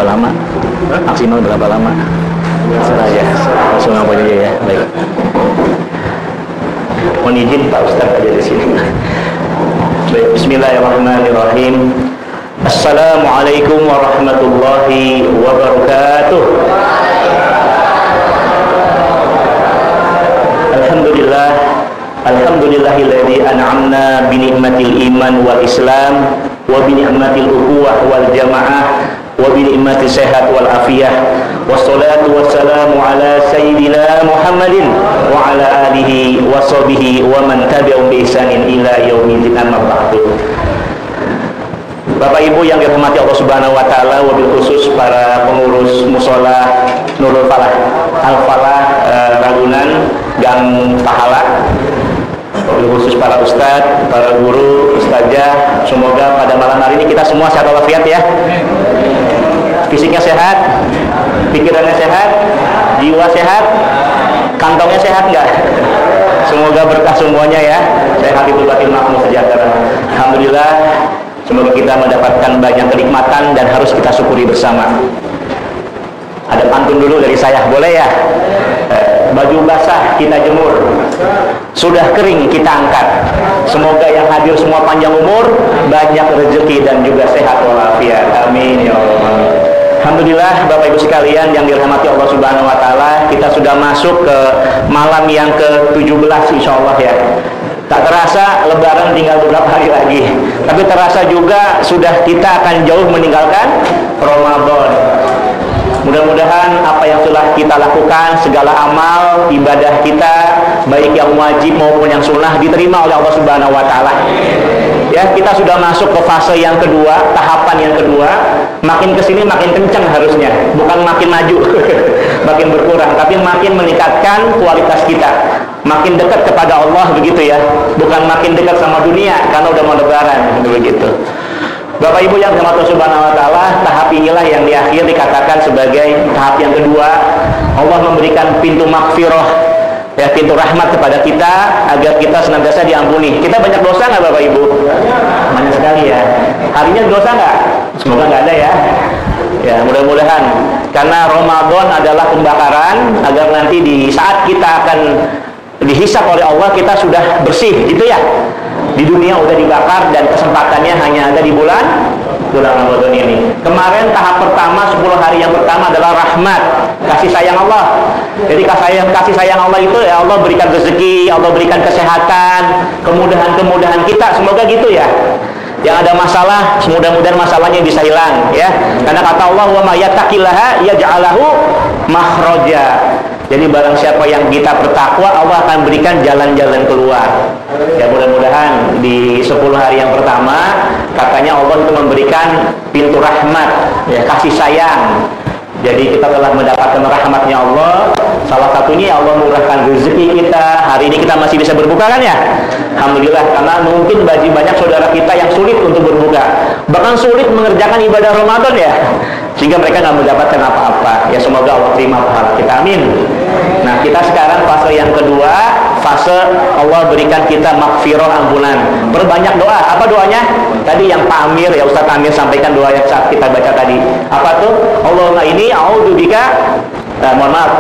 berapa lama? Maksimal berapa lama? Setelah ya, langsung apa aja ya. Baik. Mohon izin Pak Ustaz aja di sini. Baik, bismillahirrahmanirrahim. Assalamualaikum warahmatullahi wabarakatuh. Alhamdulillah, alhamdulillahilladzi an'amna bi ni'matil iman wal islam wa bi ni'matil ukhuwah wal jamaah wa bi ni'matis sehat wal afiyah. Wassalatu wassalamu ala sayyidina Muhammadin wa ala alihi wa sahbihi wa man tabi'ahum bi ihsanin ila yaumil amma ba'du. Bapak Ibu yang dirahmati Allah Subhanahu wa taala, wabil khusus para pengurus mushola Nurul Falah Al-Falah Ragunan Gang Pahala, wabil khusus para ustadz, para guru, ustazah, semoga pada malam hari ini kita semua sehat walafiat ya. Fisiknya sehat, pikirannya sehat, jiwa sehat, kantongnya sehat enggak? Semoga berkah semuanya ya. Sehat itu batin makmur sejahtera. Alhamdulillah. Semoga kita mendapatkan banyak kenikmatan dan harus kita syukuri bersama. Ada pantun dulu dari saya, boleh ya? Baju basah kita jemur, sudah kering kita angkat. Semoga yang hadir semua panjang umur, banyak rezeki dan juga sehat walafiat. Amin ya Allah. Alhamdulillah Bapak Ibu sekalian yang dirahmati Allah Subhanahu wa taala, kita sudah masuk ke malam yang ke-17 insyaallah ya. Tak terasa lebaran tinggal beberapa hari lagi, tapi terasa juga sudah kita akan jauh meninggalkan Ramadan. Mudah-mudahan apa yang telah kita lakukan, segala amal ibadah kita, baik yang wajib maupun yang sunnah, diterima oleh Allah Subhanahu wa taala. Ya, kita sudah masuk ke fase yang kedua, tahapan yang kedua. Makin kesini makin kencang harusnya, bukan makin maju, makin berkurang, tapi makin meningkatkan kualitas kita, makin dekat kepada Allah begitu ya, bukan makin dekat sama dunia karena udah mau lebaran begitu. Bapak Ibu yang dirahmati Allah Subhanahu wa taala, tahap inilah yang di akhir dikatakan sebagai tahap yang kedua. Allah memberikan pintu maghfirah, ya, pintu rahmat kepada kita agar kita senantiasa diampuni. Kita banyak dosa nggak Bapak Ibu? Banyak sekali ya. Harinya dosa nggak? Semoga nggak ada ya. Ya, mudah-mudahan karena Ramadan adalah pembakaran agar nanti di saat kita akan dihisab oleh Allah kita sudah bersih gitu ya. Di dunia udah dibakar dan kesempatannya hanya ada di bulan Ramadan ini. Kemarin tahap pertama 10 hari yang pertama adalah rahmat, kasih sayang Allah. Jadi kasih sayang Allah itu ya Allah berikan rezeki, Allah berikan kesehatan, kemudahan-kemudahan kita, semoga gitu ya. Yang ada masalah, mudah-mudahan masalahnya bisa hilang ya. Karena kata Allah, wa may yattaqillaha yaj'alahu makhraja. Jadi barang siapa yang kita bertakwa, Allah akan berikan jalan-jalan keluar. Ya, mudah-mudahan di 10 hari yang pertama katanya Allah itu memberikan pintu rahmat, ya, kasih sayang. Jadi kita telah mendapatkan rahmatnya Allah. Salah satunya Allah murahkan rezeki kita. Hari ini kita masih bisa berbuka kan ya? Alhamdulillah, karena mungkin bagi banyak saudara kita yang sulit untuk berbuka, bahkan sulit mengerjakan ibadah Ramadan ya, sehingga mereka nggak mendapatkan apa-apa. Ya, semoga Allah terima pahala kita, amin. Nah, kita sekarang fase yang kedua, fase Allah berikan kita maghfirah, ampunan. Perbanyak doa. Apa doanya? Tadi yang Pak Amir, ya Ustaz Amir sampaikan doa yang saat kita baca tadi. Apa tuh? Allahumma ini a'udzubika, mohon maaf,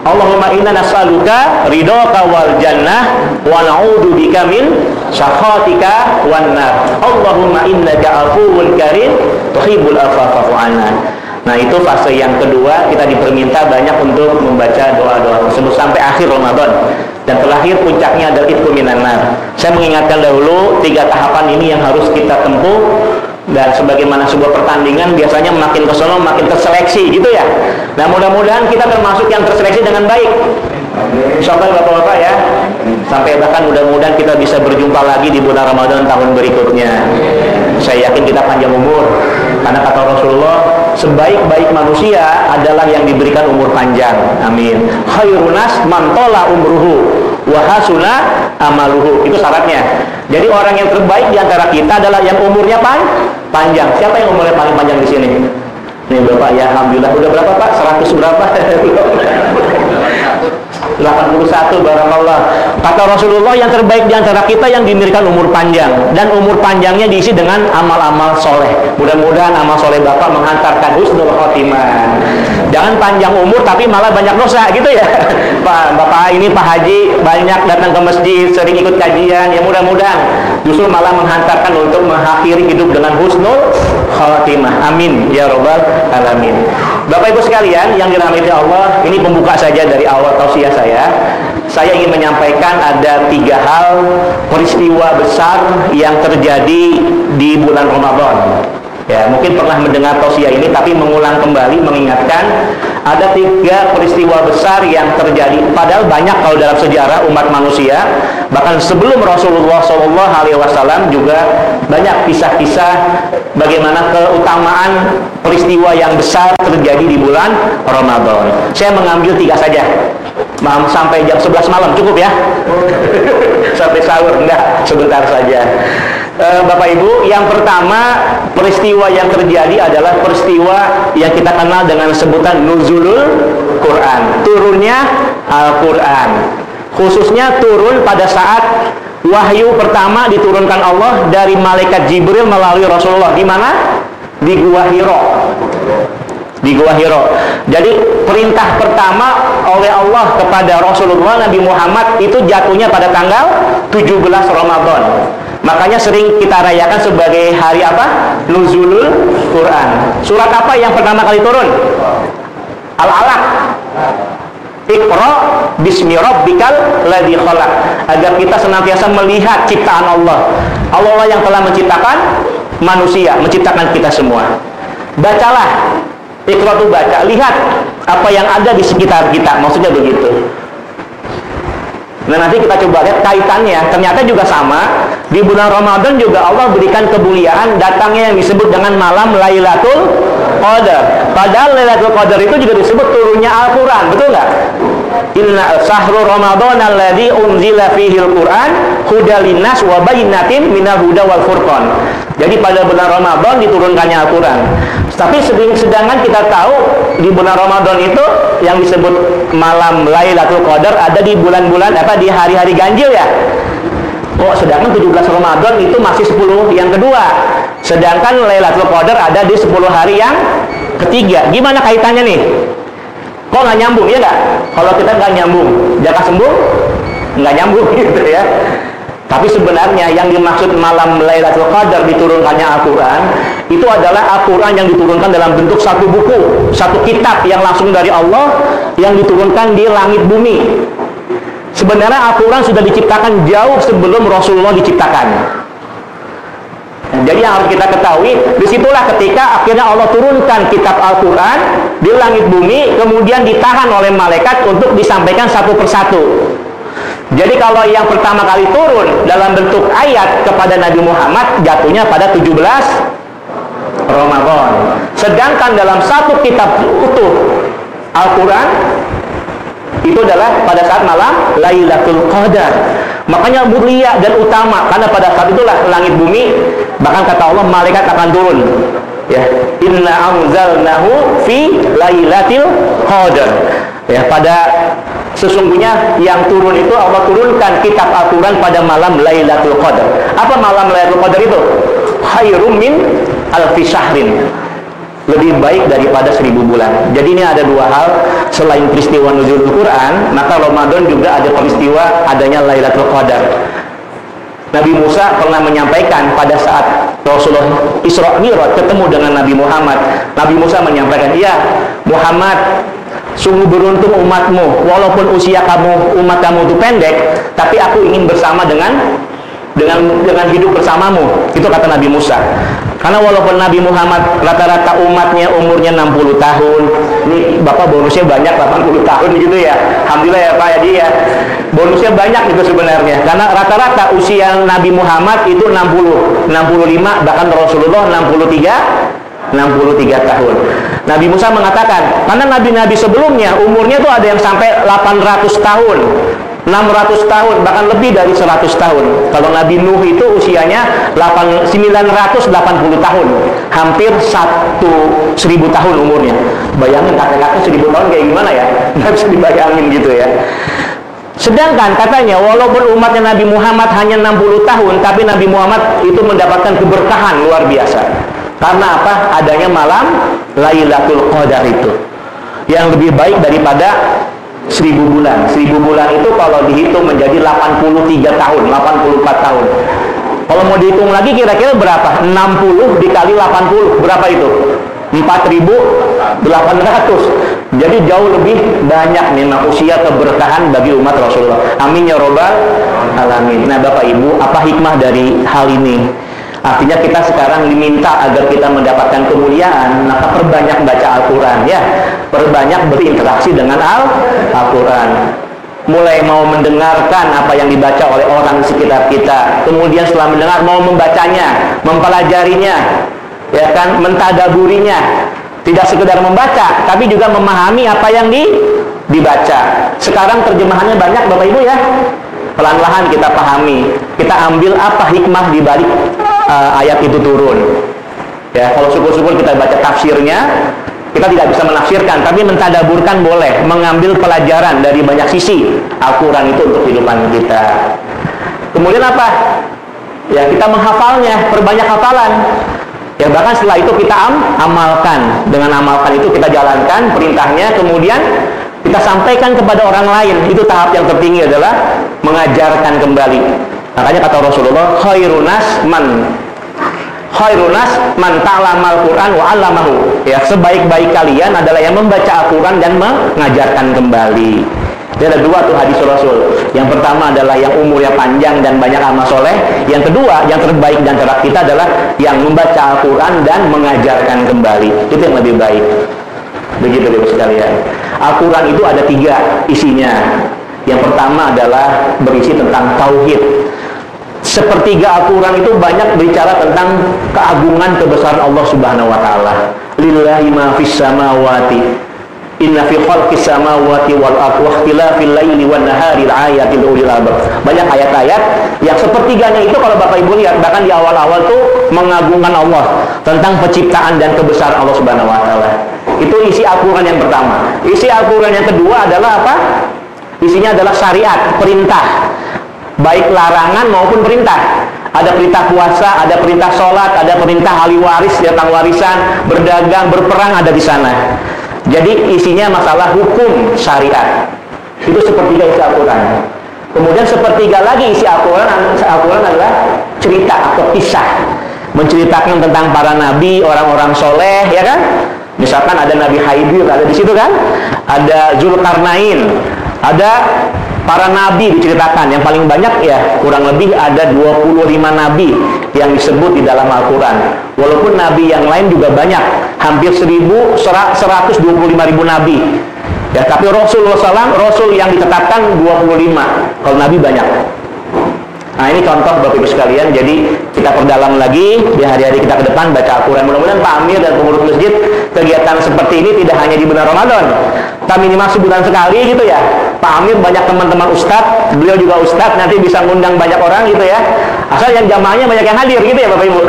Allahumma inna nas'aluka ridhaka wal jannah wa na'udzubika min sakhatika wan nar. Allahumma innaka afuwun karim tuhibbul afwa fa'fu anna. Nah, itu fase yang kedua, kita diperminta banyak untuk membaca doa-doa tersebut sampai akhir Ramadan. Dan terakhir puncaknya adalah itqu minan nar. Saya mengingatkan dahulu 3 tahapan ini yang harus kita tempuh. Dan sebagaimana sebuah pertandingan biasanya makin kesana makin terseleksi gitu ya. Nah, mudah-mudahan kita termasuk yang terseleksi dengan baik. Insyaallah Bapak-bapak ya. Sampai bahkan mudah-mudahan kita bisa berjumpa lagi di bulan Ramadan tahun berikutnya. Saya yakin kita panjang umur. Karena kata Rasulullah, sebaik-baik manusia adalah yang diberikan umur panjang. Amin. Khairun nas man tala umruhu wa hasuna amaluhu. Itu syaratnya. Jadi orang yang terbaik di antara kita adalah yang umurnya panjang. Siapa yang umurnya paling panjang di sini? Nih Bapak ya, alhamdulillah. Udah berapa Pak? 100 berapa? 81, barakallah. Kata Rasulullah, yang terbaik di antara kita yang diberikan umur panjang, dan umur panjangnya diisi dengan amal-amal soleh. Mudah-mudahan amal soleh Bapak menghantarkan husnul khotimah. Jangan panjang umur tapi malah banyak dosa gitu ya. Bapak ini Pak Haji banyak datang ke masjid, sering ikut kajian, ya mudah-mudahan justru malah menghantarkan untuk mengakhiri hidup dengan husnul khotimah. Amin ya rabbal alamin. Bapak Ibu sekalian yang dirahmati Allah, ini pembuka saja dari awal tausiah saya. Saya ingin menyampaikan ada 3 hal peristiwa besar yang terjadi di bulan Ramadan. Ya, mungkin pernah mendengar tausiah ini, tapi mengulang kembali, mengingatkan ada 3 peristiwa besar yang terjadi. Padahal banyak kalau dalam sejarah umat manusia, bahkan sebelum Rasulullah SAW juga banyak kisah-kisah bagaimana keutamaan peristiwa yang besar terjadi di bulan Ramadan. Saya mengambil 3 saja. Sampai jam 11 malam cukup ya? Sampai sahur enggak, sebentar saja. Bapak Ibu, yang pertama peristiwa yang terjadi adalah peristiwa yang kita kenal dengan sebutan nuzulul Quran, turunnya Al-Quran. Khususnya turun pada saat wahyu pertama diturunkan Allah dari malaikat Jibril melalui Rasulullah. Di mana? Di Gua Hiro. Di Gua Hiro. Jadi perintah pertama oleh Allah kepada Rasulullah Nabi Muhammad itu jatuhnya pada tanggal 17 Ramadan. Makanya sering kita rayakan sebagai hari apa? Nuzulul Quran. Surat apa yang pertama kali turun? Al-Alaq. Iqra bismi rabbikal ladzi khalaq. Agar kita senantiasa melihat ciptaan Allah. Allah yang telah menciptakan manusia, menciptakan kita semua. Bacalah. Iqra itu baca, lihat apa yang ada di sekitar kita. Maksudnya begitu. Nah, nanti kita coba lihat kaitannya. Ternyata juga sama. Di bulan Ramadan juga Allah berikan kemuliaan datangnya yang disebut dengan malam Lailatul Qadar. Padahal Lailatul Qadar itu juga disebut turunnya Al-Quran. Betul nggak? Inna sahru Ramadan alladzi unzila fihi al-Quran hudal linnas wa bayyinatin minal huda wal furqan. Jadi pada bulan Ramadan diturunkannya Al-Quran. Tapi sedangkan kita tahu di bulan Ramadan itu yang disebut malam Lailatul Qadar ada di bulan-bulan apa, di hari-hari ganjil ya. Oh, sedangkan 17 Ramadan itu masih 10 yang kedua. Sedangkan Lailatul Qadar ada di 10 hari yang ketiga. Gimana kaitannya nih? Kok nggak nyambung ya nggak? Kalau kita nggak nyambung, jaka sembuh nggak nyambung gitu ya. Tapi sebenarnya yang dimaksud malam Lailatul Qadar diturunkannya Al-Quran itu adalah Al-Quran yang diturunkan dalam bentuk satu buku, satu kitab yang langsung dari Allah yang diturunkan di langit bumi. Sebenarnya Al-Quran sudah diciptakan jauh sebelum Rasulullah diciptakan. Jadi yang harus kita ketahui, disitulah ketika akhirnya Allah turunkan kitab Al-Quran di langit bumi, kemudian ditahan oleh malaikat untuk disampaikan satu persatu. Jadi kalau yang pertama kali turun dalam bentuk ayat kepada Nabi Muhammad jatuhnya pada 17 Ramadan. Sedangkan dalam satu kitab utuh Al-Quran itu adalah pada saat malam Lailatul Qadar. Makanya mulia dan utama karena pada saat itulah langit bumi, bahkan kata Allah malaikat akan turun. Ya, inna anzalnahu fi lailatul qadar. Ya, pada sesungguhnya yang turun itu Allah turunkan kitab Al-Quran pada malam Lailatul Qadar. Apa malam Lailatul Qadar itu? Khairum min alfi syahrin. Lebih baik daripada 1000 bulan. Jadi ini ada 2 hal. Selain peristiwa nuzulul Quran, maka Ramadan juga ada peristiwa adanya Lailatul Qadar. Nabi Musa pernah menyampaikan pada saat Rasulullah Isra Mi'raj ketemu dengan Nabi Muhammad. Nabi Musa menyampaikan, "Ya Muhammad, sungguh beruntung umatmu, walaupun usia umat kamu itu pendek, tapi aku ingin bersama dengan hidup bersamamu." Itu kata Nabi Musa. Karena walaupun Nabi Muhammad rata-rata umatnya umurnya 60 tahun, ini Bapak bonusnya banyak 80 tahun gitu ya. Alhamdulillah ya Pak, jadi ya bonusnya banyak gitu sebenarnya. Karena rata-rata usia Nabi Muhammad itu 60, 65, bahkan Rasulullah 63 tahun. Nabi Musa mengatakan, karena nabi-nabi sebelumnya umurnya tuh ada yang sampai 800 tahun, 600 tahun, bahkan lebih dari 100 tahun. Kalau Nabi Nuh itu usianya 980 tahun, hampir 1000 tahun umurnya. Bayangin kakek-kakek 1000 tahun kayak gimana ya? Nggak bisa dibayangin gitu ya. Sedangkan katanya walaupun umatnya Nabi Muhammad hanya 60 tahun, tapi Nabi Muhammad itu mendapatkan keberkahan luar biasa. Karena apa? Adanya malam Lailatul Qadar itu, yang lebih baik daripada 1000 bulan. 1000 bulan itu kalau dihitung menjadi 83 tahun, 84 tahun. Kalau mau dihitung lagi kira-kira berapa? 60 dikali 80, berapa itu? 4.800. Jadi jauh lebih banyak nih usia keberkahan bagi umat Rasulullah. Amin ya robbal alamin. Nah Bapak Ibu, apa hikmah dari hal ini? Artinya kita sekarang diminta agar kita mendapatkan kemuliaan, maka perbanyak baca Al-Quran ya, perbanyak berinteraksi dengan Al-Quran. Mulai mau mendengarkan apa yang dibaca oleh orang di sekitar kita, kemudian setelah mendengar mau membacanya, mempelajarinya, ya kan, mentadaburinya. Tidak sekedar membaca, tapi juga memahami apa yang dibaca. Sekarang terjemahannya banyak Bapak Ibu ya. Pelan-pelan kita pahami, kita ambil apa hikmah di balik ayat itu turun. Ya, kalau syukur-syukur kita baca tafsirnya, kita tidak bisa menafsirkan, tapi mentadaburkan boleh, mengambil pelajaran dari banyak sisi Al-Quran itu untuk kehidupan kita. Kemudian apa? Ya, kita menghafalnya, perbanyak hafalan. Ya, bahkan setelah itu kita amalkan. Dengan amalkan itu kita jalankan perintahnya, kemudian kita sampaikan kepada orang lain. Itu tahap yang tertinggi adalah mengajarkan kembali. Makanya kata Rasulullah, khairunas man ta'lamal Qur'an wa 'allamahu. Ya, sebaik-baik kalian adalah yang membaca Al-Qur'an dan mengajarkan kembali. Jadi ada dua tuh hadis Rasul. Yang pertama adalah yang umurnya panjang dan banyak amal soleh. Yang kedua, yang terbaik dan antara kita adalah yang membaca Al-Quran dan mengajarkan kembali. Itu yang lebih baik. Begitu Bapak sekalian. Al-Quran itu ada 3 isinya. Yang pertama adalah berisi tentang tauhid. Sepertiga Al-Quran itu banyak bicara tentang keagungan kebesaran Allah Subhanahu wa taala. Lillahi ma fis samawati. Inna fi khalqis samawati wal ardi wa ikhtilafil laili wan nahari laayatil ulil albab. Banyak ayat-ayat yang sepertiganya itu kalau Bapak Ibu lihat bahkan di awal-awal tuh mengagungkan Allah, tentang penciptaan dan kebesaran Allah Subhanahu wa taala. Itu isi Al-Qur'an yang pertama. Isi Al-Qur'an yang kedua adalah apa? Isinya adalah syariat, perintah. Baik larangan maupun perintah. Ada perintah puasa, ada perintah sholat, ada perintah ahli waris tentang warisan, berdagang, berperang ada di sana. Jadi isinya masalah hukum syariat. Itu sepertiga isi Al-Quran. Kemudian sepertiga lagi isi Al-Quran adalah cerita atau kisah, menceritakan tentang para nabi, orang-orang soleh, ya kan? Misalkan ada Nabi Khidir ada di situ kan? Ada Zulkarnain, ada para nabi diceritakan. Yang paling banyak ya kurang lebih ada 25 nabi yang disebut di dalam Al-Quran. Walaupun nabi yang lain juga banyak, hampir 125.000 nabi. Ya, tapi Rasulullah SAW, Rasul yang ditetapkan 25. Kalau nabi banyak. Nah ini contoh Bapak Ibu sekalian. Jadi kita perdalam lagi di hari-hari kita ke depan baca Al-Quran. Mudah-mudahan Pak Amir dan pengurus masjid kegiatan seperti ini tidak hanya di bulan Ramadan, tapi minimal sebulan sekali gitu ya. Pak Amir banyak teman-teman ustadz, beliau juga ustadz, nanti bisa ngundang banyak orang gitu ya. Asal yang jamaahnya banyak yang hadir gitu ya Bapak Ibu.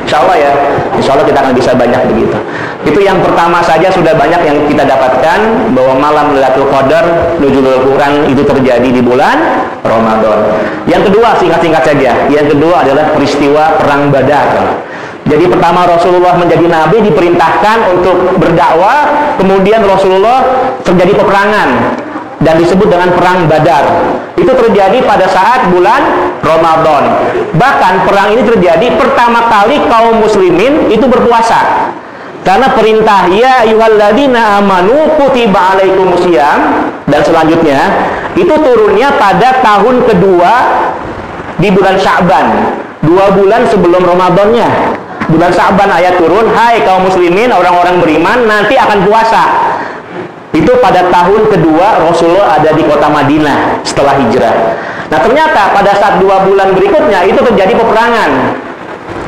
Insya Allah ya, Insya Allah kita akan bisa banyak begitu. Itu yang pertama saja sudah banyak yang kita dapatkan, bahwa malam Lailatul Qadar nuzulul Quran itu terjadi di bulan Ramadan. Yang kedua, singkat-singkat saja. Yang kedua adalah peristiwa perang Badar. Jadi pertama Rasulullah menjadi nabi diperintahkan untuk berdakwah, kemudian Rasulullah terjadi peperangan dan disebut dengan perang Badar. Itu terjadi pada saat bulan Ramadan. Bahkan perang ini terjadi pertama kali kaum muslimin itu berpuasa. Karena perintah ya ayyuhalladzina amanu kutiba alaikumusiyam dan selanjutnya itu turunnya pada tahun kedua di bulan Sya'ban, 2 bulan sebelum Ramadannya. Bulan Sya'ban ayat turun, hai kaum muslimin, orang-orang beriman nanti akan puasa. Itu pada tahun kedua Rasulullah ada di kota Madinah setelah hijrah. Nah ternyata pada saat 2 bulan berikutnya itu terjadi peperangan.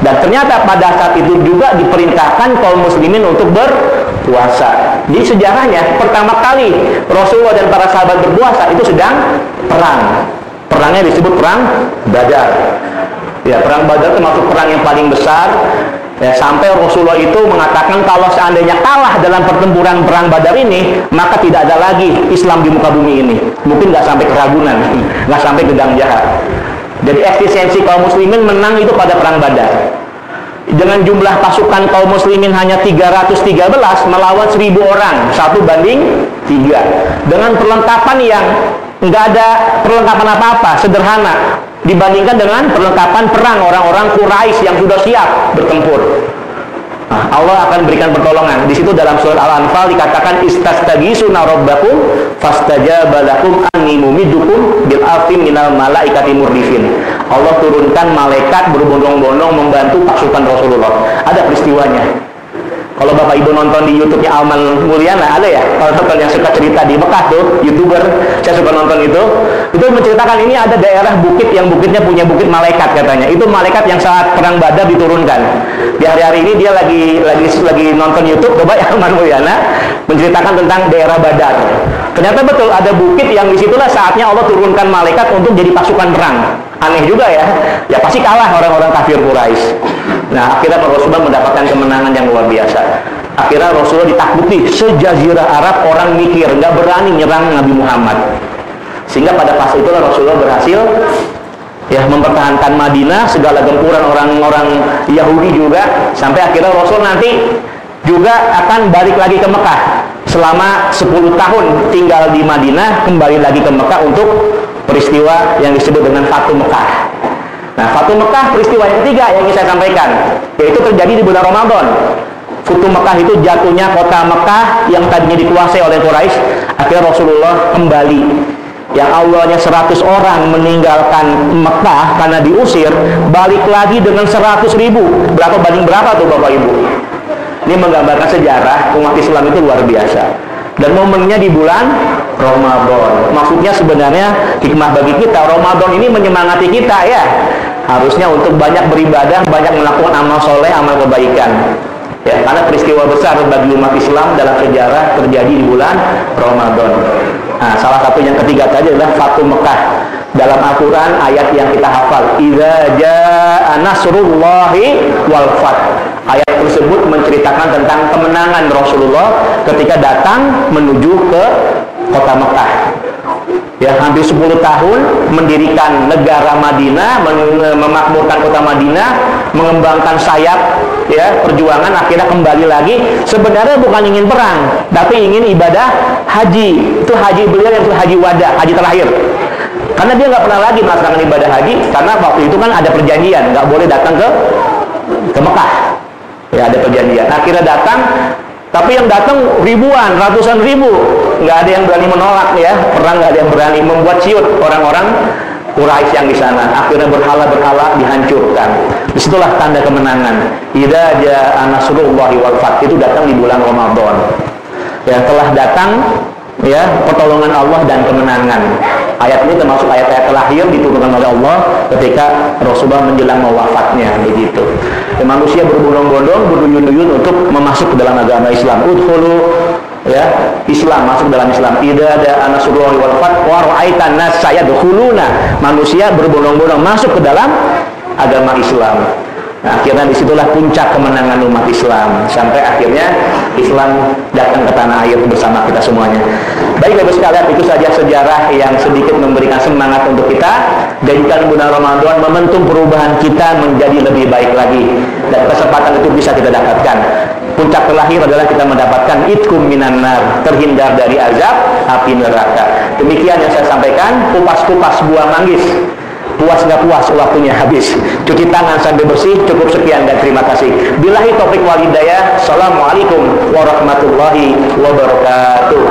Dan ternyata pada saat itu juga diperintahkan kaum muslimin untuk berpuasa. Jadi sejarahnya pertama kali Rasulullah dan para sahabat berpuasa itu sedang perang. Perangnya disebut perang Badar. Ya, perang Badar termasuk perang yang paling besar. Ya, sampai Rasulullah itu mengatakan kalau seandainya kalah dalam pertempuran perang Badar ini, maka tidak ada lagi Islam di muka bumi ini. Mungkin nggak sampai ke Ragunan, nggak sampai ke Gang Jahat. Jadi eksistensi kaum muslimin menang itu pada perang Badar. Dengan jumlah pasukan kaum muslimin hanya 313 melawan 1000 orang, 1:3. Dengan perlengkapan yang nggak ada perlengkapan apa-apa, sederhana dibandingkan dengan perlengkapan perang orang-orang Quraisy yang sudah siap bertempur. Nah, Allah akan berikan pertolongan. Di situ dalam surat Al-Anfal dikatakan istastaghisuna rabbakum fastajaba lakum anni mumiddukum bil alfin minal malaikati murdifin. Allah turunkan malaikat berbondong-bondong membantu pasukan Rasulullah. Ada peristiwanya. Kalau Bapak Ibu nonton di YouTube-nya Alman Mulyana, ada ya? Kalau nonton yang suka cerita di Mekah tuh, YouTuber, saya suka nonton itu menceritakan ini ada daerah bukit yang bukitnya punya bukit malaikat katanya. Itu malaikat yang saat perang Badar diturunkan. Di hari-hari ini dia lagi nonton YouTube, coba ya Alman Mulyana menceritakan tentang daerah Badar. Ternyata betul ada bukit yang disitulah saatnya Allah turunkan malaikat untuk jadi pasukan perang. Aneh juga ya. Ya pasti kalah orang-orang kafir Quraisy. Nah, akhirnya Rasulullah mendapatkan kemenangan yang luar biasa. Akhirnya Rasulullah ditakuti sejazirah Arab, orang mikir nggak berani nyerang Nabi Muhammad. Sehingga pada fase itulah Rasulullah berhasil ya mempertahankan Madinah, segala gempuran orang-orang Yahudi juga, sampai akhirnya Rasul nanti juga akan balik lagi ke Mekah. Selama 10 tahun tinggal di Madinah, kembali lagi ke Mekah untuk peristiwa yang disebut dengan Fatu Mekah. Nah, Fatu Mekah peristiwa yang ketiga yang ingin saya sampaikan, yaitu terjadi di bulan Ramadan. Fatu Mekah itu jatuhnya kota Mekah yang tadinya dikuasai oleh Quraisy. Akhirnya Rasulullah kembali. Yang awalnya 100 orang meninggalkan Mekah karena diusir, balik lagi dengan 100.000. Berapa banding berapa tuh Bapak Ibu? Ini menggambarkan sejarah umat Islam itu luar biasa. Dan momennya di bulan Ramadan. Maksudnya sebenarnya hikmah bagi kita, Ramadan ini menyemangati kita ya. Harusnya untuk banyak beribadah, banyak melakukan amal soleh, amal kebaikan. Ya, karena peristiwa besar bagi umat Islam dalam sejarah terjadi di bulan Ramadan. Nah, salah satu yang ketiga tadi adalah Fatu Mekah. Dalam Al-Quran ayat yang kita hafal, idza jaa nasrullahi wal fath. Ayat tersebut menceritakan tentang kemenangan Rasulullah ketika datang menuju ke kota Mekah. Ya, hampir 10 tahun mendirikan negara Madinah, memakmurkan kota Madinah, mengembangkan sayap ya perjuangan, akhirnya kembali lagi. Sebenarnya bukan ingin perang, tapi ingin ibadah haji. Itu haji beliau yang haji wada, haji terakhir. Karena dia nggak pernah lagi melaksanakan ibadah haji, karena waktu itu kan ada perjanjian nggak boleh datang ke Mekah. Ya, ada perjanjian. Akhirnya datang, tapi yang datang ribuan, ratusan ribu, nggak ada yang berani menolak ya. Perang nggak ada yang berani, membuat ciut orang-orang Quraisy yang di sana. Akhirnya berhala-berhala dihancurkan. Disitulah tanda kemenangan. Idza jaa nasrullahi wal fath, itu datang di bulan Ramadan. Ya, telah datang ya pertolongan Allah dan kemenangan. Ayat ini termasuk ayat-ayat terakhir diturunkan oleh Allah ketika Rasulullah menjelang mau wafatnya, begitu. Dan manusia berbondong-bondong, berduyun-duyun untuk memasuk ke dalam agama Islam. Udkhulu ya Islam, masuk dalam Islam. Idza jaa nasrullahi wal fath wa ra'aitan nas sayadkhuluna. Manusia berbondong-bondong masuk ke dalam agama Islam. Nah, akhirnya disitulah puncak kemenangan umat Islam, sampai akhirnya Islam datang ke tanah air bersama kita semuanya. Baik Bapak sekalian, itu saja sejarah yang sedikit memberikan semangat untuk kita. Jadikan bulan Ramadan momentum perubahan kita menjadi lebih baik lagi, dan kesempatan itu bisa kita dapatkan. Puncak terakhir adalah kita mendapatkan itkum minan nar, terhindar dari azab api neraka. Demikian yang saya sampaikan. Kupas-kupas buah manggis. Puas nggak puas, waktunya habis. Cuci tangan sampai bersih. Cukup sekian dan terima kasih. Billahi taufiq wal hidayah. Assalamualaikum warahmatullahi wabarakatuh.